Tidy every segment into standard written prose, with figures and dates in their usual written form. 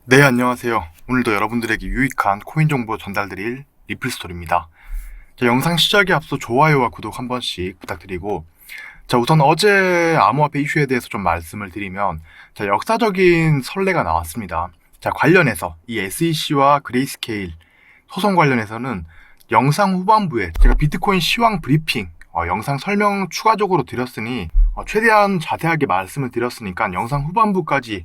네, 안녕하세요. 오늘도 여러분들에게 유익한 코인 정보 전달드릴 리플스토리입니다. 자, 영상 시작에 앞서 좋아요와 구독 한 번씩 부탁드리고, 자, 우선 어제 암호화폐 이슈에 대해서 좀 말씀을 드리면, 자, 역사적인 선례가 나왔습니다. 자, 관련해서 이 SEC와 그레이스케일 소송 관련해서는 영상 후반부에 제가 비트코인 시황 브리핑 영상 설명 추가적으로 드렸으니 최대한 자세하게 말씀을 드렸으니까 영상 후반부까지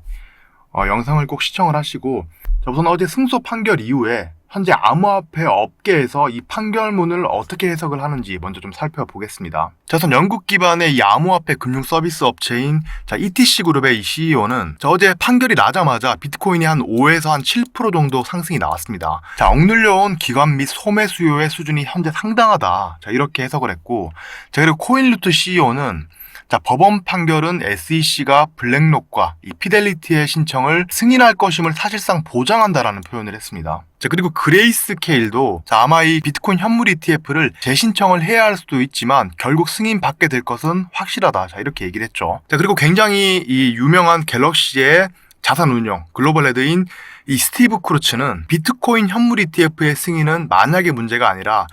영상을 꼭 시청을 하시고, 자, 우선 어제 승소 판결 이후에 현재 암호화폐 업계에서 이 판결문을 어떻게 해석을 하는지 먼저 좀 살펴보겠습니다. 자, 우선 영국 기반의 이 암호화폐 금융 서비스 업체인 ETC 그룹의 이 CEO는 어제 판결이 나자마자 비트코인이 한 5에서 한 7% 정도 상승이 나왔습니다. 자, 억눌려온 기관 및 소매 수요의 수준이 현재 상당하다. 자, 이렇게 해석을 했고, 자, 그리고 코인루트 CEO는 자, 법원 판결은 SEC가 블랙록과 이 피델리티의 신청을 승인할 것임을 사실상 보장한다라는 표현을 했습니다. 자, 그리고 그레이스케일도 아마 이 비트코인 현물 ETF를 재신청을 해야 할 수도 있지만 결국 승인받게 될 것은 확실하다. 자, 이렇게 얘기를 했죠. 자, 그리고 굉장히 이 유명한 갤럭시의 자산 운용 글로벌 헤드인 이 스티브 크루츠는 비트코인 현물 ETF의 승인은 만약의 문제가 아니라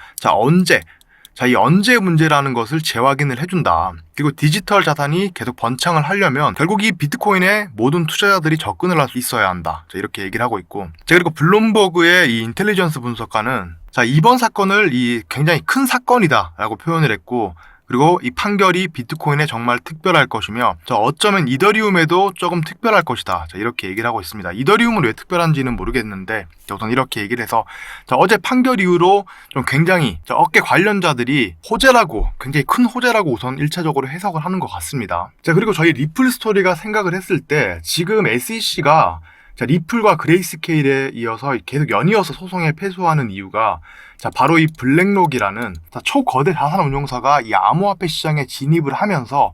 이 언제 문제라는 것을 재확인을 해준다. 그리고 디지털 자산이 계속 번창을 하려면 결국 이 비트코인에 모든 투자자들이 접근을 할 수 있어야 한다. 자, 이렇게 얘기를 하고 있고. 자, 그리고 블룸버그의 이 인텔리전스 분석가는 이번 사건을 이 굉장히 큰 사건이다라고 표현을 했고, 그리고 이 판결이 비트코인에 정말 특별할 것이며, 어쩌면 이더리움에도 조금 특별할 것이다. 자, 이렇게 얘기를 하고 있습니다. 이더리움은 왜 특별한지는 모르겠는데, 우선 이렇게 얘기를 해서, 어제 판결 이후로 좀 굉장히 업계 관련자들이 굉장히 큰 호재라고 우선 1차적으로 해석을 하는 것 같습니다. 자, 그리고 저희 리플 스토리가 생각을 했을 때, 지금 SEC가 리플과 그레이스케일에 이어서 계속 연이어서 소송에 패소하는 이유가 바로 이 블랙록이라는 초거대 자산 운용사가 이 암호화폐 시장에 진입을 하면서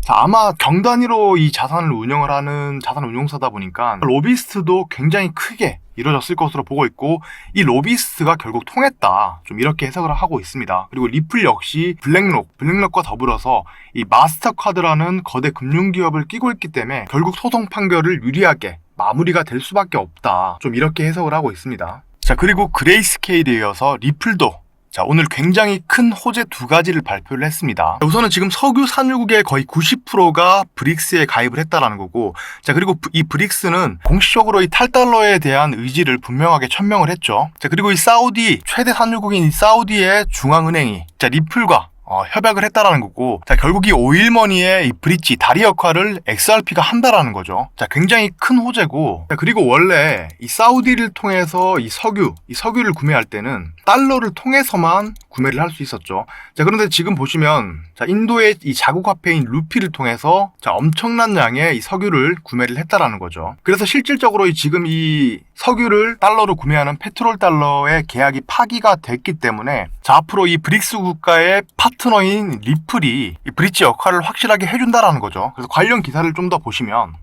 아마 경단위로 이 자산을 운영을 하는 자산 운용사다 보니까 로비스트도 굉장히 크게 이루어졌을 것으로 보고 있고, 이 로비스트가 결국 통했다. 좀 이렇게 해석을 하고 있습니다. 그리고 리플 역시 블랙록과 더불어서 이 마스터카드라는 거대 금융기업을 끼고 있기 때문에 결국 소송 판결을 유리하게 마무리가 될 수밖에 없다. 좀 이렇게 해석을 하고 있습니다. 자, 그리고 그레이스케일에 이어서 리플도 오늘 굉장히 큰 호재 두 가지를 발표를 했습니다. 우선은 지금 석유 산유국의 거의 90%가 브릭스에 가입을 했다라는 거고, 자, 그리고 이 브릭스는 공식적으로 이 탈달러에 대한 의지를 분명하게 천명을 했죠. 자, 그리고 이 사우디 최대 산유국인 이 사우디의 중앙은행이 리플과 협약을 했다라는 거고, 자, 결국 이 오일머니의 이 브릿지, 다리 역할을 XRP가 한다라는 거죠. 자, 굉장히 큰 호재고, 자, 그리고 원래 이 사우디를 통해서 이 석유를 구매할 때는 달러를 통해서만 구매를 할 수 있었죠. 자, 그런데 지금 보시면, 인도의 이 자국 화폐인 루피를 통해서 엄청난 양의 이 석유를 구매를 했다라는 거죠. 그래서 실질적으로 지금 이 석유를 달러로 구매하는 페트롤 달러의 계약이 파기가 됐기 때문에, 앞으로 이 브릭스 국가의 파트너인 리플이 이 브릿지 역할을 확실하게 해준다라는 거죠. 그래서 관련 기사를 좀 더 보시면,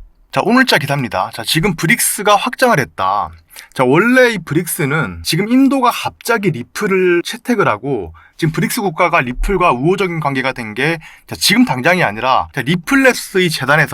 오늘자 기사입니다. 지금 브릭스가 확장을 했다. 원래 이 브릭스는 지금 인도가 갑자기 리플을 채택을 하고, 지금 브릭스 국가가 리플과 우호적인 관계가 된 게 지금 당장이 아니라 리플랩스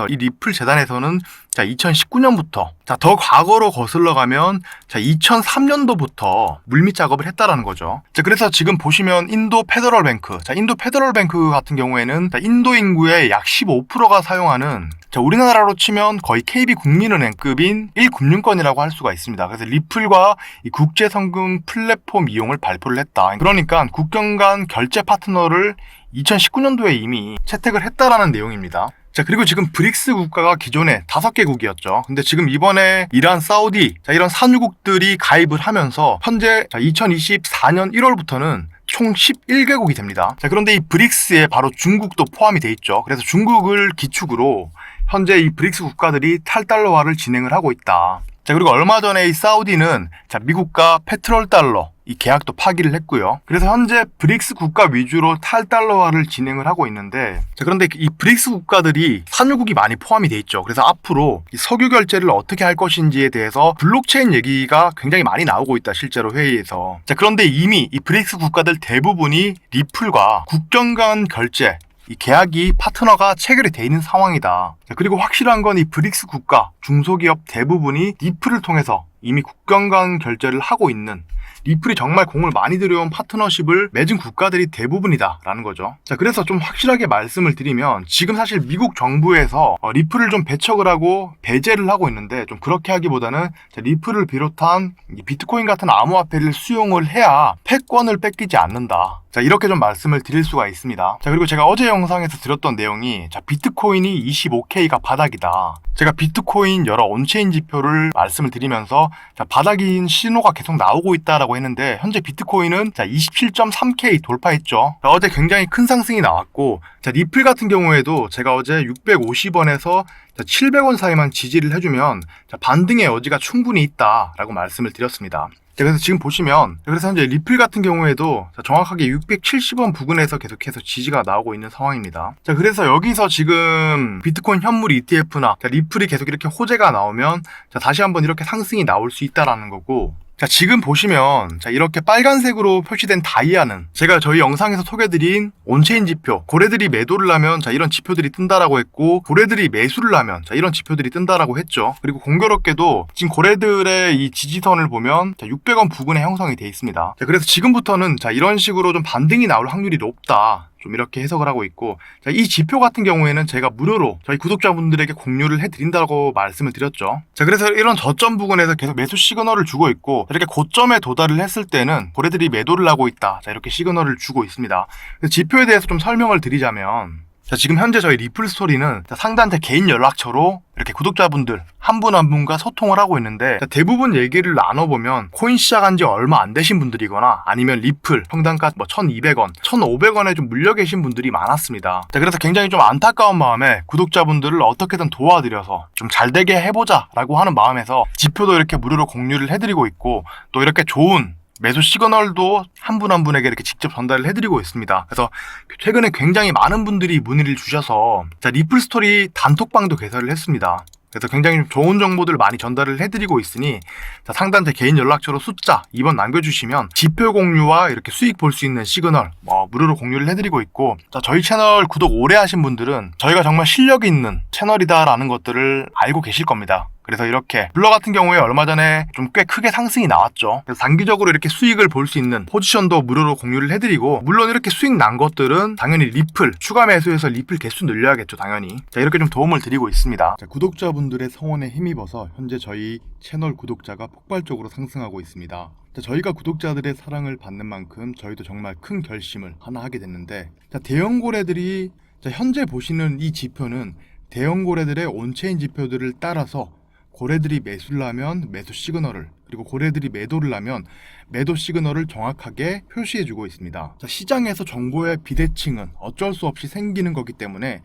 이 리플 재단에서는 2019년부터 더 과거로 거슬러 가면 2003년도부터 물밑 작업을 했다라는 거죠. 그래서 지금 보시면 인도 페더럴 뱅크 같은 경우에는 인도 인구의 약 15%가 사용하는 우리나라로 치면 거의 KB 국민은행급인 1금융권이라고 할 수가 있습니다. 그래서 리플과 이 국제성금 플랫폼 이용을 발표를 했다. 그러니까 국경 간 결제 파트너를 2019년도에 이미 채택을 했다라는 내용입니다. 자, 그리고 지금 브릭스 국가가 기존에 5개국이었죠. 근데 지금 이번에 이란, 사우디, 이런 산유국들이 가입을 하면서 현재 2024년 1월부터는 총 11개국이 됩니다. 자, 그런데 이 브릭스에 바로 중국도 포함이 돼 있죠. 그래서 중국을 기축으로 현재 이 브릭스 국가들이 탈달러화를 진행을 하고 있다. 자, 그리고 얼마 전에 이 사우디는 미국과 페트롤 달러 이 계약도 파기를 했고요. 그래서 현재 브릭스 국가 위주로 탈달러화를 진행을 하고 있는데, 그런데 이 브릭스 국가들이 산유국이 많이 포함이 돼 있죠. 그래서 앞으로 이 석유 결제를 어떻게 할 것인지에 대해서 블록체인 얘기가 굉장히 많이 나오고 있다, 실제로 회의에서. 그런데 이미 이 브릭스 국가들 대부분이 리플과 국경 간 결제 이 계약이 파트너가 체결이 돼 있는 상황이다. 자, 그리고 확실한 건 이 브릭스 국가, 중소기업 대부분이 리플을 통해서 이미 국경 간 결제를 하고 있는, 리플이 정말 공을 많이 들여온 파트너십을 맺은 국가들이 대부분이다라는 거죠. 자, 그래서 좀 확실하게 말씀을 드리면 지금 사실 미국 정부에서 리플을 좀 배척을 하고 배제를 하고 있는데, 좀 그렇게 하기보다는 리플을 비롯한 이 비트코인 같은 암호화폐를 수용을 해야 패권을 뺏기지 않는다. 자, 이렇게 좀 말씀을 드릴 수가 있습니다. 자, 그리고 제가 어제 영상에서 드렸던 내용이, 자, 비트코인이 25K가 바닥이다. 제가 비트코인 여러 온체인 지표를 말씀을 드리면서, 자, 바닥인 신호가 계속 나오고 있다라고 했는데, 현재 비트코인은 자, 27.3K 돌파했죠. 자, 어제 굉장히 큰 상승이 나왔고, 자, 리플 같은 경우에도 제가 어제 650원에서 700원 사이만 지지를 해주면, 자, 반등의 여지가 충분히 있다라고 말씀을 드렸습니다. 그래서 지금 보시면, 그래서 현재 리플 같은 경우에도 정확하게 670원 부근에서 계속해서 지지가 나오고 있는 상황입니다. 자, 그래서 여기서 지금 비트코인 현물 ETF나 리플이 계속 이렇게 호재가 나오면, 자, 다시 한번 이렇게 상승이 나올 수 있다라는 거고, 자, 지금 보시면, 자, 이렇게 빨간색으로 표시된 다이아는 제가 저희 영상에서 소개드린 온체인 지표, 고래들이 매도를 하면, 자, 이런 지표들이 뜬다라고 했고, 고래들이 매수를 하면, 자, 이런 지표들이 뜬다라고 했죠. 그리고 공교롭게도 지금 고래들의 이 지지선을 보면, 자, 600원 부근에 형성이 돼 있습니다. 자, 그래서 지금부터는, 자, 이런 식으로 좀 반등이 나올 확률이 높다, 좀 이렇게 해석을 하고 있고, 자, 이 지표 같은 경우에는 제가 무료로 저희 구독자분들에게 공유를 해드린다고 말씀을 드렸죠. 자, 그래서 이런 저점 부근에서 계속 매수 시그널을 주고 있고, 이렇게 고점에 도달을 했을 때는 고래들이 매도를 하고 있다, 자, 이렇게 시그널을 주고 있습니다. 지표에 대해서 좀 설명을 드리자면, 자, 지금 현재 저희 리플 스토리는 상단테 개인 연락처로 이렇게 구독자분들 한 분 한 분과 소통을 하고 있는데, 자, 대부분 얘기를 나눠보면 코인 시작한 지 얼마 안 되신 분들이거나 아니면 리플 평단가 1,200원, 1,500원에 좀 물려 계신 분들이 많았습니다. 자, 그래서 굉장히 좀 안타까운 마음에 구독자분들을 어떻게든 도와드려서 좀 잘 되게 해보자 라고 하는 마음에서 지표도 이렇게 무료로 공유를 해드리고 있고, 또 이렇게 좋은 매수 시그널도 한 분 한 분에게 이렇게 직접 전달을 해드리고 있습니다. 그래서 최근에 굉장히 많은 분들이 문의를 주셔서, 자, 리플 스토리 단톡방도 개설을 했습니다. 그래서 굉장히 좋은 정보들 많이 전달을 해드리고 있으니, 자, 상단제 개인 연락처로 숫자 2번 남겨주시면 지표 공유와 이렇게 수익 볼 수 있는 시그널 무료로 공유를 해드리고 있고, 자, 저희 채널 구독 오래 하신 분들은 저희가 정말 실력이 있는 채널이다라는 것들을 알고 계실 겁니다. 그래서 이렇게 블러 같은 경우에 얼마 전에 좀 꽤 크게 상승이 나왔죠. 그래서 단기적으로 이렇게 수익을 볼 수 있는 포지션도 무료로 공유를 해드리고, 물론 이렇게 수익 난 것들은 당연히 리플 추가 매수해서 리플 개수 늘려야겠죠, 당연히. 자, 이렇게 좀 도움을 드리고 있습니다. 자, 구독자분들의 성원에 힘입어서 현재 저희 채널 구독자가 폭발적으로 상승하고 있습니다. 자, 저희가 구독자들의 사랑을 받는 만큼 저희도 정말 큰 결심을 하나 하게 됐는데, 자, 대형 고래들이, 자, 현재 보시는 이 지표는 대형 고래들의 온체인 지표들을 따라서 고래들이 매수를 하면 매수 시그널을, 그리고 고래들이 매도를 하면 매도 시그널을 정확하게 표시해주고 있습니다. 자, 시장에서 정보의 비대칭은 어쩔 수 없이 생기는 거기 때문에,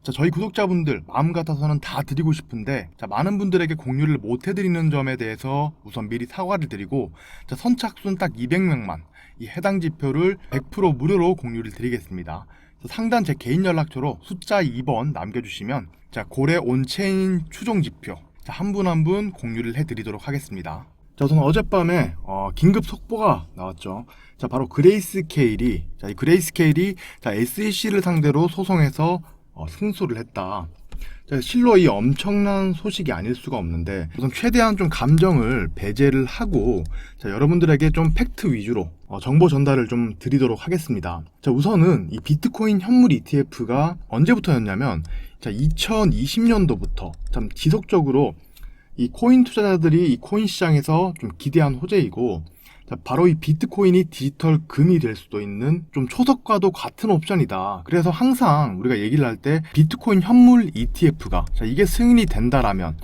자, 저희 구독자분들 마음 같아서는 다 드리고 싶은데, 자, 많은 분들에게 공유를 못 해드리는 점에 대해서 우선 미리 사과를 드리고, 자, 선착순 딱 200명만 이 해당 지표를 100% 무료로 공유를 드리겠습니다. 자, 상단 제 개인 연락처로 숫자 2번 남겨주시면, 자, 고래 온체인 추종 지표, 자, 한 분 한 분 공유를 해드리도록 하겠습니다. 자, 우선 어젯밤에 긴급 속보가 나왔죠. 자, 바로 그레이스케일이, 자, 이 그레이스케일이, 자, SEC를 상대로 소송해서 승소를 했다. 자, 실로 이 엄청난 소식이 아닐 수가 없는데, 우선 최대한 좀 감정을 배제를 하고, 자, 여러분들에게 좀 팩트 위주로 정보 전달을 좀 드리도록 하겠습니다. 자, 우선은 이 비트코인 현물 ETF가 언제부터였냐면, 자, 2020년도부터 참 지속적으로 이 코인 투자자들이 이 코인 시장에서 좀 기대한 호재이고, 자, 바로 이 비트코인이 디지털 금이 될 수도 있는 좀 초석과도 같은 옵션이다. 그래서 항상 우리가 얘기를 할 때 비트코인 현물 ETF가, 자, 이게 승인이 된다라면,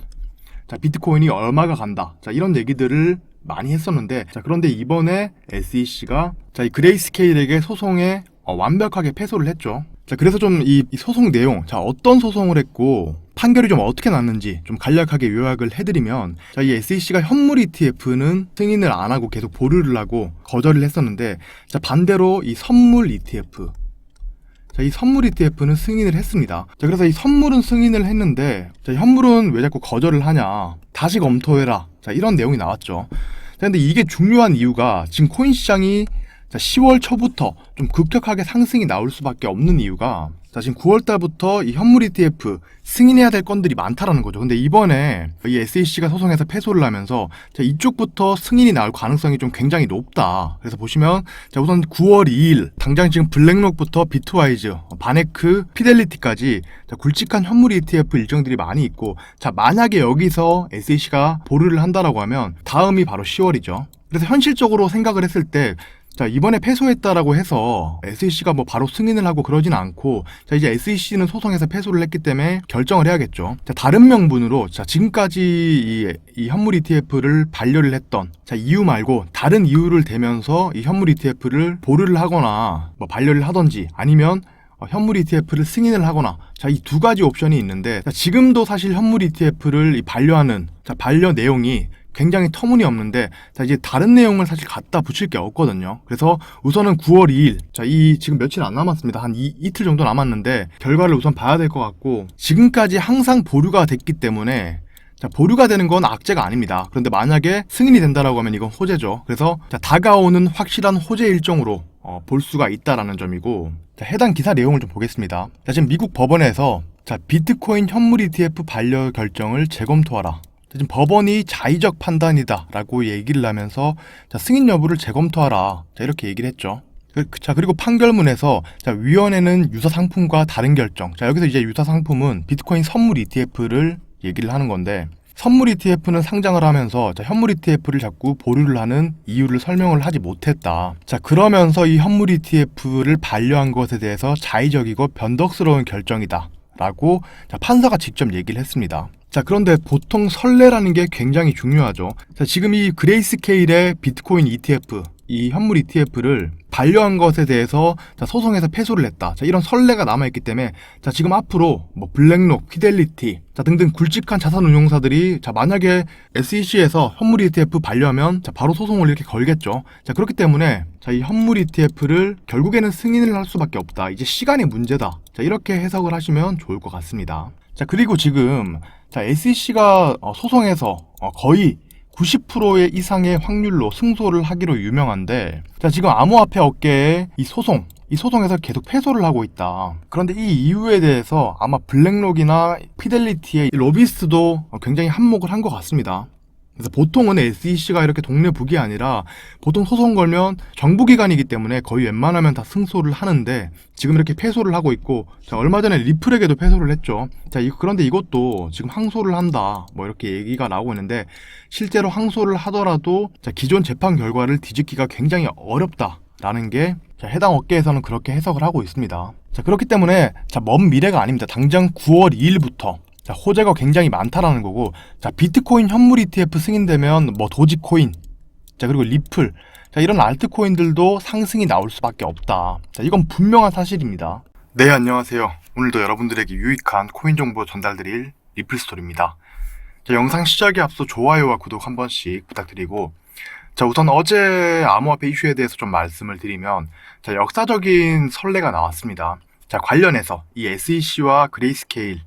자, 비트코인이 얼마가 간다, 자, 이런 얘기들을 많이 했었는데, 자, 그런데 이번에 SEC가, 자, 이 그레이스케일에게 소송에 완벽하게 패소를 했죠. 자, 그래서 좀 이 소송 내용, 자, 어떤 소송을 했고 판결이 좀 어떻게 났는지 좀 간략하게 요약을 해드리면, 자, 이 SEC가 현물 ETF는 승인을 안 하고 계속 보류를 하고 거절을 했었는데, 자, 반대로 이 선물 ETF, 자, 이 선물 ETF는 승인을 했습니다. 자, 그래서 이 선물은 승인을 했는데, 자, 현물은 왜 자꾸 거절을 하냐, 다시 검토해라, 자, 이런 내용이 나왔죠. 자, 근데 이게 중요한 이유가, 지금 코인 시장이, 자, 10월 초부터 좀 급격하게 상승이 나올 수밖에 없는 이유가 자, 지금 9월달부터 이 현물 ETF 승인해야 될 건들이 많다라는 거죠. 근데 이번에 이 SEC가 소송해서 패소를 하면서 자, 이쪽부터 승인이 나올 가능성이 좀 굉장히 높다. 그래서 보시면 자, 우선 9월 2일 당장 지금 블랙록부터 비트와이즈, 바네크, 피델리티까지 자, 굵직한 현물 ETF 일정들이 많이 있고 자, 만약에 여기서 SEC가 보류를 한다라고 하면 다음이 바로 10월이죠. 그래서 현실적으로 생각을 했을 때 자, 이번에 패소했다라고 해서 SEC가 뭐 바로 승인을 하고 그러진 않고 자, 이제 SEC는 소송에서 패소를 했기 때문에 결정을 해야겠죠. 자, 다른 명분으로 자, 지금까지 이 현물 ETF를 반려를 했던 자, 이유 말고 다른 이유를 대면서 이 현물 ETF를 보류를 하거나 뭐 반려를 하던지 아니면 현물 ETF를 승인을 하거나 자, 이 두 가지 옵션이 있는데 자, 지금도 사실 현물 ETF를 반려하는 자, 반려 내용이 굉장히 터무니없는데 자, 이제 다른 내용을 사실 갖다 붙일 게 없거든요. 그래서 우선은 9월 2일 자, 이 지금 며칠 안 남았습니다. 한 이틀 정도 남았는데 결과를 우선 봐야 될 것 같고 지금까지 항상 보류가 됐기 때문에 자, 보류가 되는 건 악재가 아닙니다. 그런데 만약에 승인이 된다라고 하면 이건 호재죠. 그래서 자, 다가오는 확실한 호재 일정으로 볼 수가 있다라는 점이고 자, 해당 기사 내용을 좀 보겠습니다. 자, 지금 미국 법원에서 자, 비트코인 현물 ETF 반려 결정을 재검토하라. 지금 법원이 자의적 판단이다 라고 얘기를 하면서 자, 승인 여부를 재검토하라 자, 이렇게 얘기를 했죠. 자, 그리고 판결문에서 자, 위원회는 유사 상품과 다른 결정 자, 여기서 이제 유사 상품은 비트코인 선물 ETF를 얘기를 하는 건데 선물 ETF는 상장을 하면서 자, 현물 ETF를 자꾸 보류를 하는 이유를 설명을 하지 못했다. 자, 그러면서 이 현물 ETF를 반려한 것에 대해서 자의적이고 변덕스러운 결정이다 라고 자, 판사가 직접 얘기를 했습니다. 자, 그런데 보통 선례라는 게 굉장히 중요하죠. 자, 지금 이 그레이스케일의 비트코인 ETF, 이 현물 ETF를 반려한 것에 대해서 자, 소송에서 패소를 했다. 자, 이런 선례가 남아있기 때문에 자, 지금 앞으로 뭐 블랙록, 피델리티 자, 등등 굵직한 자산 운용사들이 자, 만약에 SEC에서 현물 ETF 반려하면 자, 바로 소송을 이렇게 걸겠죠. 자, 그렇기 때문에 자, 이 현물 ETF를 결국에는 승인을 할 수밖에 없다. 이제 시간의 문제다. 자, 이렇게 해석을 하시면 좋을 것 같습니다. 자, 그리고 지금 자, SEC가 소송에서 거의 90% 이상의 확률로 승소를 하기로 유명한데 자, 지금 암호화폐 업계의 이 소송에서 계속 패소를 하고 있다. 그런데 이 이유에 대해서 아마 블랙록이나 피델리티의 로비스트도 굉장히 한몫을 한 것 같습니다. 그래서 보통은 SEC가 이렇게 동네북이 아니라 보통 소송 걸면 정부기관이기 때문에 거의 웬만하면 다 승소를 하는데 지금 이렇게 패소를 하고 있고 자, 얼마 전에 리플에게도 패소를 했죠. 자, 그런데 이것도 지금 항소를 한다 뭐 이렇게 얘기가 나오고 있는데 실제로 항소를 하더라도 자, 기존 재판 결과를 뒤집기가 굉장히 어렵다라는 게 자, 해당 업계에서는 그렇게 해석을 하고 있습니다. 자, 그렇기 때문에 자, 먼 미래가 아닙니다. 당장 9월 2일부터 자, 호재가 굉장히 많다라는 거고 자, 비트코인 현물 ETF 승인되면 뭐 도지코인 자, 그리고 리플 자, 이런 알트코인들도 상승이 나올 수밖에 없다. 자, 이건 분명한 사실입니다. 네, 안녕하세요. 오늘도 여러분들에게 유익한 코인 정보 전달드릴 리플스토리입니다. 자, 영상 시작에 앞서 좋아요와 구독 한 번씩 부탁드리고 자, 우선 어제 암호화폐 이슈에 대해서 좀 말씀을 드리면 자, 역사적인 선례가 나왔습니다. 자, 관련해서 이 SEC와 그레이스케일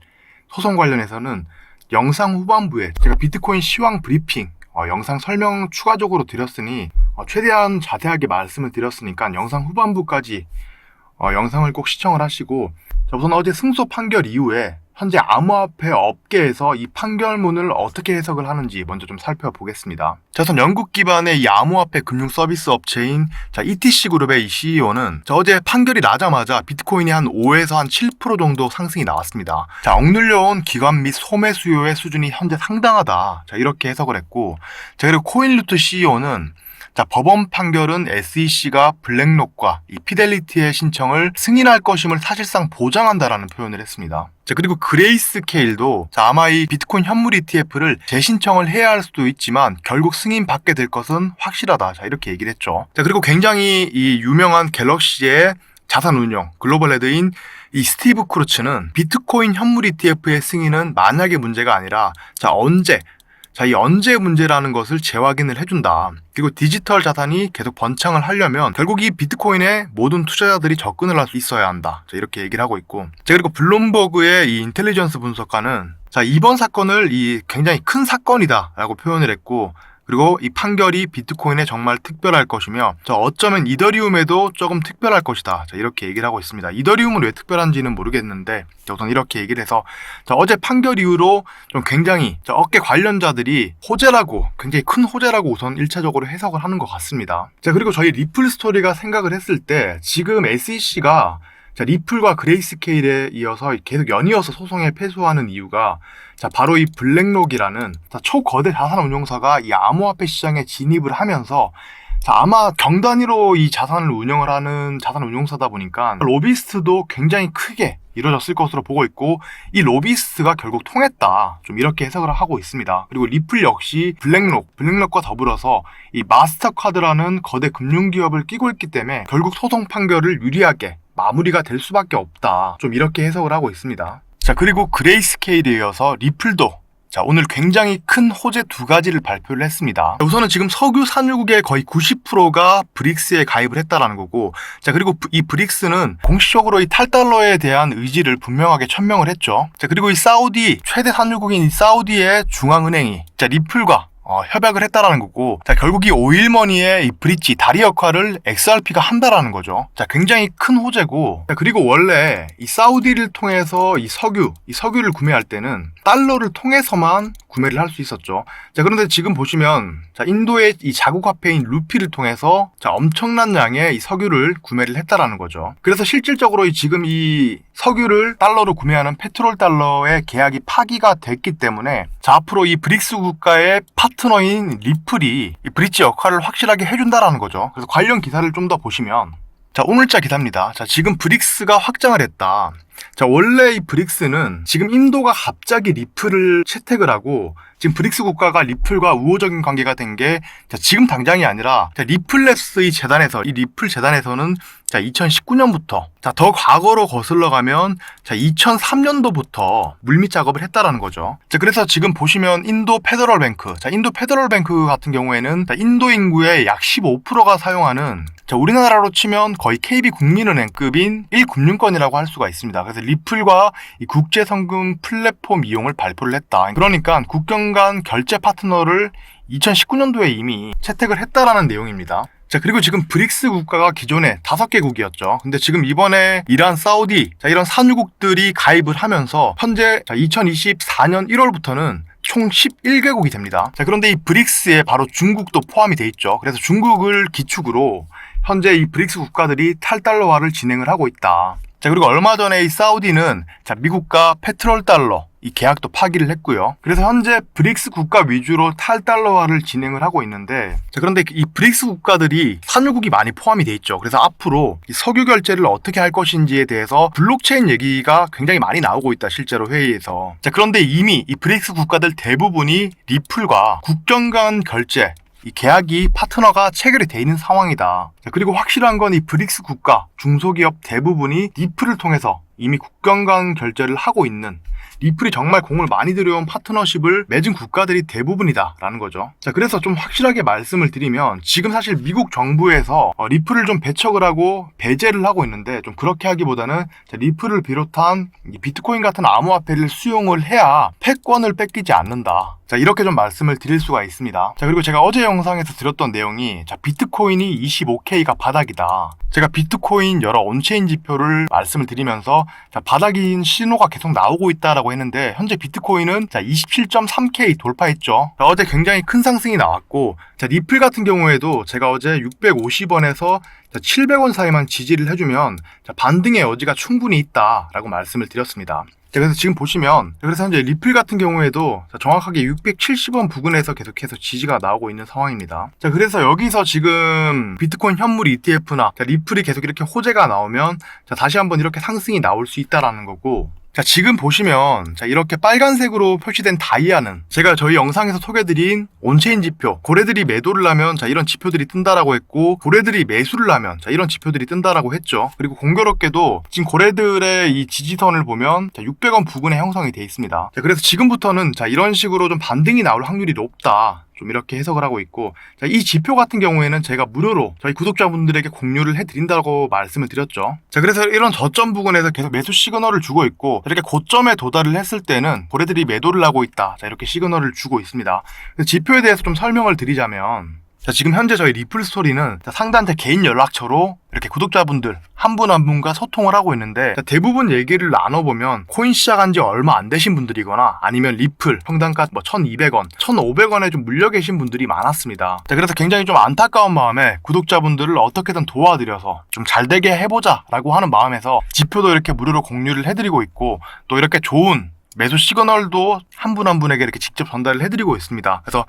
소송 관련해서는 영상 후반부에 제가 비트코인 시황 브리핑 영상 설명 추가적으로 드렸으니 최대한 자세하게 말씀을 드렸으니까 영상 후반부까지 영상을 꼭 시청을 하시고 자, 우선 어제 승소 판결 이후에 현재 암호화폐 업계에서 이 판결문을 어떻게 해석을 하는지 먼저 좀 살펴보겠습니다. 자, 우선 영국 기반의 이 암호화폐 금융 서비스 업체인 자, ETC 그룹의 이 CEO는 어제 판결이 나자마자 비트코인이 한 5에서 한 7% 정도 상승이 나왔습니다. 자, 억눌려온 기관 및 소매 수요의 수준이 현재 상당하다. 자, 이렇게 해석을 했고, 자, 그리고 코인루트 CEO는 자, 법원 판결은 SEC가 블랙록과 이 피델리티의 신청을 승인할 것임을 사실상 보장한다라는 표현을 했습니다. 자, 그리고 그레이스케일도 자, 아마 이 비트코인 현물 ETF를 재신청을 해야 할 수도 있지만 결국 승인받게 될 것은 확실하다. 자, 이렇게 얘기를 했죠. 자, 그리고 굉장히 이 유명한 갤럭시의 자산 운용 글로벌 헤드인 이 스티브 크루츠는 비트코인 현물 ETF의 승인은 만약의 문제가 아니라 자, 이 언제 문제라는 것을 재확인을 해준다. 그리고 디지털 자산이 계속 번창을 하려면 결국 이 비트코인에 모든 투자자들이 접근을 할 수 있어야 한다. 자, 이렇게 얘기를 하고 있고. 자, 그리고 블룸버그의 이 인텔리전스 분석가는 자, 이번 사건을 이 굉장히 큰 사건이다 라고 표현을 했고, 그리고 이 판결이 비트코인에 정말 특별할 것이며 어쩌면 이더리움에도 조금 특별할 것이다. 이렇게 얘기를 하고 있습니다. 이더리움은 왜 특별한지는 모르겠는데 우선 이렇게 얘기를 해서 어제 판결 이후로 좀 굉장히 업계 관련자들이 호재라고, 굉장히 큰 호재라고 우선 1차적으로 해석을 하는 것 같습니다. 그리고 저희 리플 스토리가 생각을 했을 때 지금 SEC가 리플과 그레이스케일에 이어서 계속 연이어서 소송에 패소하는 이유가 바로 이 블랙록이라는 초거대 자산운용사가 이 암호화폐 시장에 진입을 하면서 아마 경단위로 이 자산을 운영을 하는 자산운용사다 보니까 로비스트도 굉장히 크게 이루어졌을 것으로 보고 있고, 이 로비스트가 결국 통했다, 좀 이렇게 해석을 하고 있습니다. 그리고 리플 역시 블랙록과 더불어서 이 마스터카드라는 거대 금융기업을 끼고 있기 때문에 결국 소송 판결을 유리하게 마무리가 될 수밖에 없다, 좀 이렇게 해석을 하고 있습니다. 그리고 그레이스케일에 이어서 리플도 오늘 굉장히 큰 호재 두 가지를 발표를 했습니다. 우선은 지금 석유 산유국의 거의 90%가 브릭스에 가입을 했다라는 거고, 그리고 이 브릭스는 공식적으로 이 탈달러에 대한 의지를 분명하게 천명을 했죠. 그리고 이 사우디, 최대 산유국인 이 사우디의 중앙은행이 리플과 협약을 했다라는 거고, 결국 이 오일머니의 이 브릿지, 다리 역할을 XRP가 한다라는 거죠. 굉장히 큰 호재고, 그리고 원래 이 사우디를 통해서 이 석유를 구매할 때는 달러를 통해서만 구매를 할 수 있었죠. 그런데 지금 보시면 인도의 이 자국 화폐인 루피를 통해서 엄청난 양의 이 석유를 구매를 했다라는 거죠. 그래서 실질적으로 지금 이 석유를 달러로 구매하는 페트롤 달러의 계약이 파기가 됐기 때문에 앞으로 이 브릭스 국가의 파트너인 리플이 이 브릿지 역할을 확실하게 해준다라는 거죠. 그래서 관련 기사를 좀 더 보시면 오늘자 기사입니다. 지금 브릭스가 확장을 했다. 원래 이 브릭스는 지금 인도가 갑자기 리플을 채택을 하고 지금 브릭스 국가가 리플과 우호적인 관계가 된 게 지금 당장이 아니라 리플랩스 이 리플 재단에서는 2019년부터 더 과거로 거슬러 가면 2003년도부터 물밑 작업을 했다라는 거죠. 그래서 지금 보시면 인도 페더럴뱅크 같은 경우에는 인도 인구의 약 15%가 사용하는 우리나라로 치면 거의 KB국민은행급인 1금융권이라고 할 수가 있습니다. 그래서 리플과 이 국제성금 플랫폼 이용을 발표를 했다. 그러니까 국경 간 결제 파트너를 2019년도에 이미 채택을 했다라는 내용입니다. 그리고 지금 브릭스 국가가 기존에 5개국이었죠. 근데 지금 이번에 이란, 사우디, 이런 산유국들이 가입을 하면서 현재 2024년 1월부터는 총 11개국이 됩니다. 그런데 이 브릭스에 바로 중국도 포함이 돼 있죠. 그래서 중국을 기축으로 현재 이 브릭스 국가들이 탈달러화를 진행을 하고 있다. 그리고 얼마 전에 이 사우디는 미국과 페트롤 달러 이 계약도 파기를 했고요. 그래서 현재 브릭스 국가 위주로 탈달러화를 진행을 하고 있는데, 그런데 이 브릭스 국가들이 산유국이 많이 포함이 돼 있죠. 그래서 앞으로 이 석유 결제를 어떻게 할 것인지에 대해서 블록체인 얘기가 굉장히 많이 나오고 있다, 실제로 회의에서. 그런데 이미 이 브릭스 국가들 대부분이 리플과 국경 간 결제 이 계약이 파트너가 체결이 돼 있는 상황이다. 그리고 확실한 건 이 브릭스 국가 중소기업 대부분이 리플을 통해서 이미 국경 간 결제를 하고 있는, 리플이 정말 공을 많이 들여온 파트너십을 맺은 국가들이 대부분이다라는 거죠. 그래서 좀 확실하게 말씀을 드리면 지금 사실 미국 정부에서 리플을 좀 배척을 하고 배제를 하고 있는데, 좀 그렇게 하기보다는 리플을 비롯한 비트코인 같은 암호화폐를 수용을 해야 패권을 뺏기지 않는다. 이렇게 좀 말씀을 드릴 수가 있습니다. 그리고 제가 어제 영상에서 드렸던 내용이 비트코인이 25K가 바닥이다. 제가 비트코인 여러 온체인 지표를 말씀을 드리면서 바닥인 신호가 계속 나오고 있다라고 했는데, 현재 비트코인은 27.3K 돌파했죠. 어제 굉장히 큰 상승이 나왔고, 리플 같은 경우에도 제가 어제 650원에서 700원 사이만 지지를 해주면 반등의 여지가 충분히 있다라고 말씀을 드렸습니다. 그래서 지금 보시면, 그래서 현재 리플 같은 경우에도 정확하게 670원 부근에서 계속해서 지지가 나오고 있는 상황입니다. 그래서 여기서 지금 비트코인 현물 ETF나 리플이 계속 이렇게 호재가 나오면 다시 한번 이렇게 상승이 나올 수 있다라는 거고, 지금 보시면 이렇게 빨간색으로 표시된 다이아는 제가 저희 영상에서 소개드린 온체인 지표, 고래들이 매도를 하면 이런 지표들이 뜬다라고 했고, 고래들이 매수를 하면 이런 지표들이 뜬다라고 했죠. 그리고 공교롭게도 지금 고래들의 이 지지선을 보면 600원 부근에 형성이 돼 있습니다. 그래서 지금부터는 이런 식으로 좀 반등이 나올 확률이 높다, 좀 이렇게 해석을 하고 있고, 자, 이 지표 같은 경우에는 제가 무료로 저희 구독자분들에게 공유를 해드린다고 말씀을 드렸죠. 자, 그래서 이런 저점 부근에서 계속 매수 시그널을 주고 있고, 이렇게 고점에 도달을 했을 때는 고래들이 매도를 하고 있다. 자, 이렇게 시그널을 주고 있습니다. 지표에 대해서 좀 설명을 드리자면, 자, 지금 현재 저희 리플 스토리는 상단제 개인 연락처로 이렇게 구독자분들 한 분 한 분과 소통을 하고 있는데, 자, 대부분 얘기를 나눠보면 코인 시작한 지 얼마 안 되신 분들이거나 아니면 리플 평단가 1200원, 1500원에 좀 물려 계신 분들이 많았습니다. 자, 그래서 굉장히 좀 안타까운 마음에 구독자분들을 어떻게든 도와드려서 좀 잘 되게 해보자 라고 하는 마음에서 지표도 이렇게 무료로 공유를 해드리고 있고, 또 이렇게 좋은 매수 시그널도 한 분 한 분에게 이렇게 직접 전달을 해드리고 있습니다. 그래서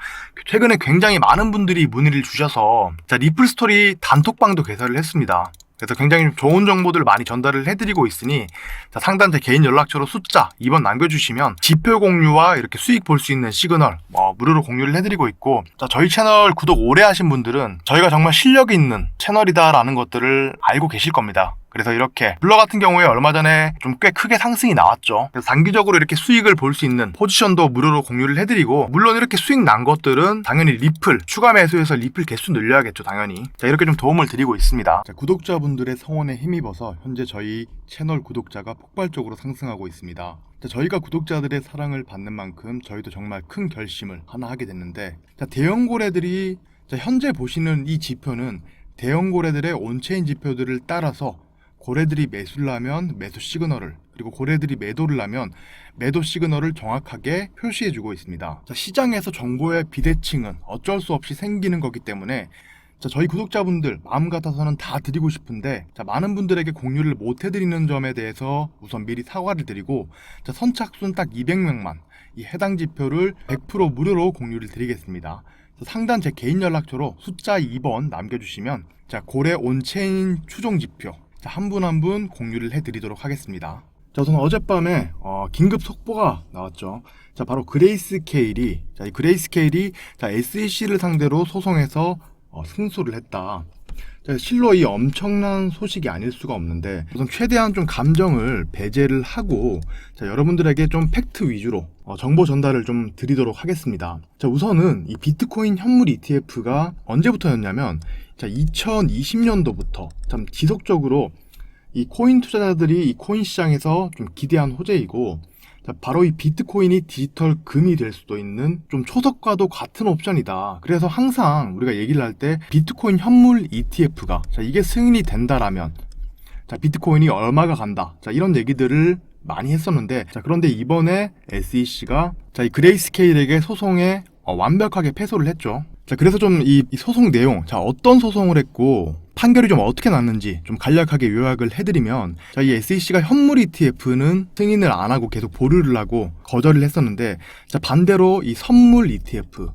최근에 굉장히 많은 분들이 문의를 주셔서 자, 리플 스토리 단톡방도 개설을 했습니다. 그래서 굉장히 좋은 정보들을 많이 전달을 해드리고 있으니, 자, 상단제 개인 연락처로 숫자 2번 남겨주시면 지표 공유와 이렇게 수익 볼 수 있는 시그널 무료로 공유를 해드리고 있고, 자, 저희 채널 구독 오래 하신 분들은 저희가 정말 실력이 있는 채널이다라는 것들을 알고 계실 겁니다. 그래서 이렇게 블러 같은 경우에 얼마 전에 좀 꽤 크게 상승이 나왔죠. 그래서 단기적으로 이렇게 수익을 볼 수 있는 포지션도 무료로 공유를 해드리고, 물론 이렇게 수익 난 것들은 당연히 리플 추가 매수해서 리플 개수 늘려야겠죠, 당연히. 자, 이렇게 좀 도움을 드리고 있습니다. 자, 구독자분들의 성원에 힘입어서 현재 저희 채널 구독자가 폭발적으로 상승하고 있습니다. 자, 저희가 구독자들의 사랑을 받는 만큼 저희도 정말 큰 결심을 하나 하게 됐는데, 자, 대형 고래들이 현재 보시는 이 지표는 대형 고래들의 온체인 지표들을 따라서 고래들이 매수를 하면 매수 시그널을, 그리고 고래들이 매도를 하면 매도 시그널을 정확하게 표시해주고 있습니다. 자, 시장에서 정보의 비대칭은 어쩔 수 없이 생기는 거기 때문에, 자, 저희 구독자분들 마음 같아서는 다 드리고 싶은데, 자, 많은 분들에게 공유를 못 해드리는 점에 대해서 우선 미리 사과를 드리고, 자, 선착순 딱 200명만 이 해당 지표를 100% 무료로 공유를 드리겠습니다. 상단 제 개인 연락처로 숫자 2번 남겨주시면, 자, 고래 온체인 추종 지표 한 분 한 분 공유를 해드리도록 하겠습니다. 자, 우선 어젯밤에 긴급 속보가 나왔죠. 자, 바로 그레이스케일이, 자, 이 그레이스케일이 자, SEC를 상대로 소송해서 승소를 했다. 자, 실로 이 엄청난 소식이 아닐 수가 없는데, 우선 최대한 좀 감정을 배제를 하고, 자, 여러분들에게 좀 팩트 위주로 정보 전달을 좀 드리도록 하겠습니다. 자, 우선은 이 비트코인 현물 ETF가 언제부터였냐면, 자, 2020년도부터 참 지속적으로 이 코인 투자자들이 이 코인 시장에서 좀 기대한 호재이고, 자, 바로 이 비트코인이 디지털 금이 될 수도 있는 좀 초석과도 같은 옵션이다. 그래서 항상 우리가 얘기를 할 때 비트코인 현물 ETF가, 자, 이게 승인이 된다라면, 자, 비트코인이 얼마가 간다. 자, 이런 얘기들을 많이 했었는데, 자, 그런데 이번에 SEC가 자, 이 그레이스케일에게 소송에 완벽하게 패소를 했죠. 자, 그래서 좀 이 소송 내용, 자, 어떤 소송을 했고 판결이 좀 어떻게 났는지 좀 간략하게 요약을 해드리면, 자, 이 SEC가 현물 ETF는 승인을 안 하고 계속 보류를 하고 거절을 했었는데, 자, 반대로 이 선물 ETF,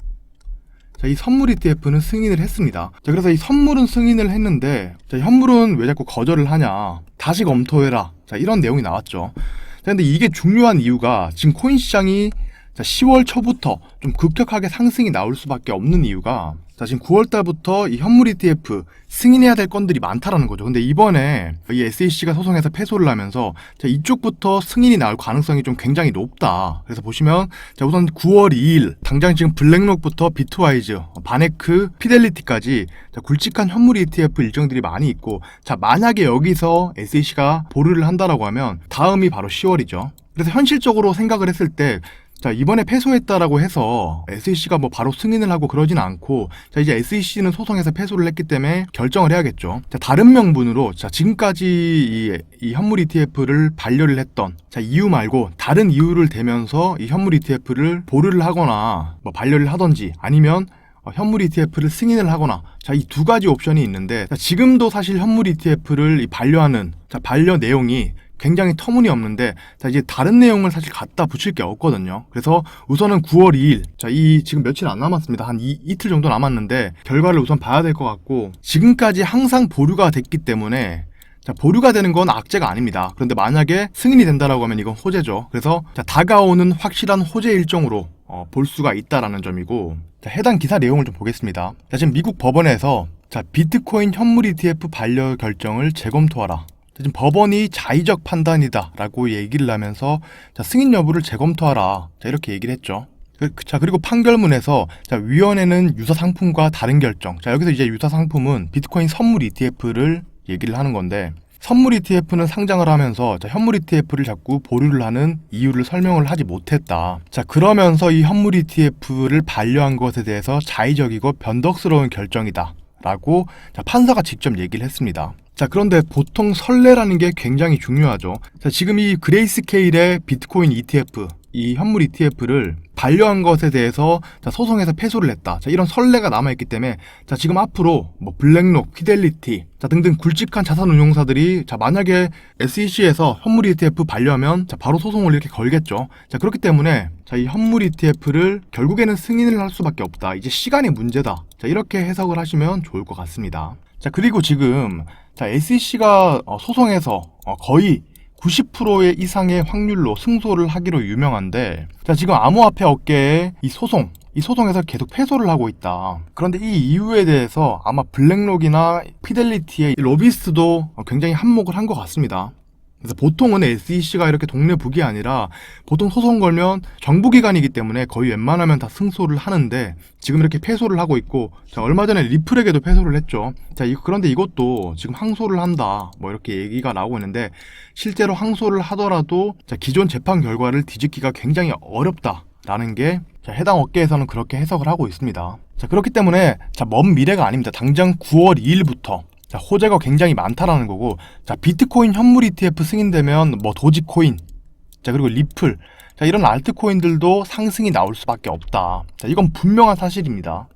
자, 이 선물 ETF는 승인을 했습니다. 자, 그래서 이 선물은 승인을 했는데, 자, 현물은 왜 자꾸 거절을 하냐, 다시 검토해라, 자, 이런 내용이 나왔죠. 자, 근데 이게 중요한 이유가, 지금 코인 시장이 자, 10월 초부터 좀 급격하게 상승이 나올 수밖에 없는 이유가, 자, 지금 9월 달부터 이 현물 ETF 승인해야 될 건들이 많다라는 거죠. 근데 이번에 이 SEC가 소송에서 패소를 하면서, 자, 이쪽부터 승인이 나올 가능성이 좀 굉장히 높다. 그래서 보시면, 자, 우선 9월 2일 당장 지금 블랙록부터 비트와이즈, 바네크, 피델리티까지 자, 굵직한 현물 ETF 일정들이 많이 있고, 자, 만약에 여기서 SEC가 보류를 한다라고 하면 다음이 바로 10월이죠. 그래서 현실적으로 생각을 했을 때, 자, 이번에 패소했다라고 해서 SEC가 뭐 바로 승인을 하고 그러진 않고, 자, 이제 SEC는 소송에서 패소를 했기 때문에 결정을 해야겠죠. 자, 다른 명분으로, 자, 지금까지 이 현물 ETF를 반려를 했던, 자, 이유 말고 다른 이유를 대면서 이 현물 ETF를 보류를 하거나 뭐 반려를 하던지, 아니면 현물 ETF를 승인을 하거나, 자, 이 두 가지 옵션이 있는데, 자, 지금도 사실 현물 ETF를 반려하는, 자, 반려 내용이 굉장히 터무니없는데, 자, 이제 다른 내용을 사실 갖다 붙일 게 없거든요. 그래서 우선은 9월 2일, 자, 이 지금 며칠 안 남았습니다. 한 이틀 정도 남았는데 결과를 우선 봐야 될 것 같고, 지금까지 항상 보류가 됐기 때문에, 자, 보류가 되는 건 악재가 아닙니다. 그런데 만약에 승인이 된다라고 하면 이건 호재죠. 그래서 자, 다가오는 확실한 호재 일정으로 볼 수가 있다라는 점이고, 자, 해당 기사 내용을 좀 보겠습니다. 자, 지금 미국 법원에서, 자, 비트코인 현물 ETF 반려 결정을 재검토하라. 지금 법원이 자의적 판단이다 라고 얘기를 하면서, 자, 승인 여부를 재검토하라, 자, 이렇게 얘기를 했죠. 자, 그리고 판결문에서 자, 위원회는 유사 상품과 다른 결정. 자, 여기서 이제 유사 상품은 비트코인 선물 ETF를 얘기를 하는 건데, 선물 ETF는 상장을 하면서 자, 현물 ETF를 자꾸 보류를 하는 이유를 설명을 하지 못했다. 자, 그러면서 이 현물 ETF를 반려한 것에 대해서 자의적이고 변덕스러운 결정이다. 라고 자, 판사가 직접 얘기를 했습니다. 자, 그런데 보통 선례라는 게 굉장히 중요하죠. 자, 지금 이 그레이스케일의 비트코인 ETF, 이 현물 ETF를 반려한 것에 대해서 자, 소송에서 패소를 했다. 자, 이런 선례가 남아있기 때문에 자, 지금 앞으로 뭐 블랙록, 피델리티 자, 등등 굵직한 자산운용사들이 자, 만약에 SEC에서 현물 ETF 반려하면 자, 바로 소송을 이렇게 걸겠죠. 자, 그렇기 때문에 자, 이 현물 ETF를 결국에는 승인을 할 수밖에 없다. 이제 시간이 문제다. 자, 이렇게 해석을 하시면 좋을 것 같습니다. 자, 그리고 지금 자, SEC가 소송에서 거의 90% 이상의 확률로 승소를 하기로 유명한데, 자, 지금 암호화폐 업계의 이 소송에서 계속 패소를 하고 있다. 그런데 이 이유에 대해서 아마 블랙록이나 피델리티의 로비스트도 굉장히 한몫을 한 것 같습니다. 그래서 보통은 SEC가 이렇게 동네북이 아니라 보통 소송 걸면 정부기관이기 때문에 거의 웬만하면 다 승소를 하는데 지금 이렇게 패소를 하고 있고, 자, 얼마 전에 리플에게도 패소를 했죠. 자, 그런데 이것도 지금 항소를 한다 뭐 이렇게 얘기가 나오고 있는데, 실제로 항소를 하더라도 자, 기존 재판 결과를 뒤집기가 굉장히 어렵다라는 게 자, 해당 업계에서는 그렇게 해석을 하고 있습니다. 자, 그렇기 때문에 자, 먼 미래가 아닙니다. 당장 9월 2일부터 자, 호재가 굉장히 많다라는 거고, 자, 비트코인 현물 ETF 승인되면 뭐 도지코인, 자, 그리고 리플, 자, 이런 알트코인들도 상승이 나올 수밖에 없다. 자, 이건 분명한 사실입니다.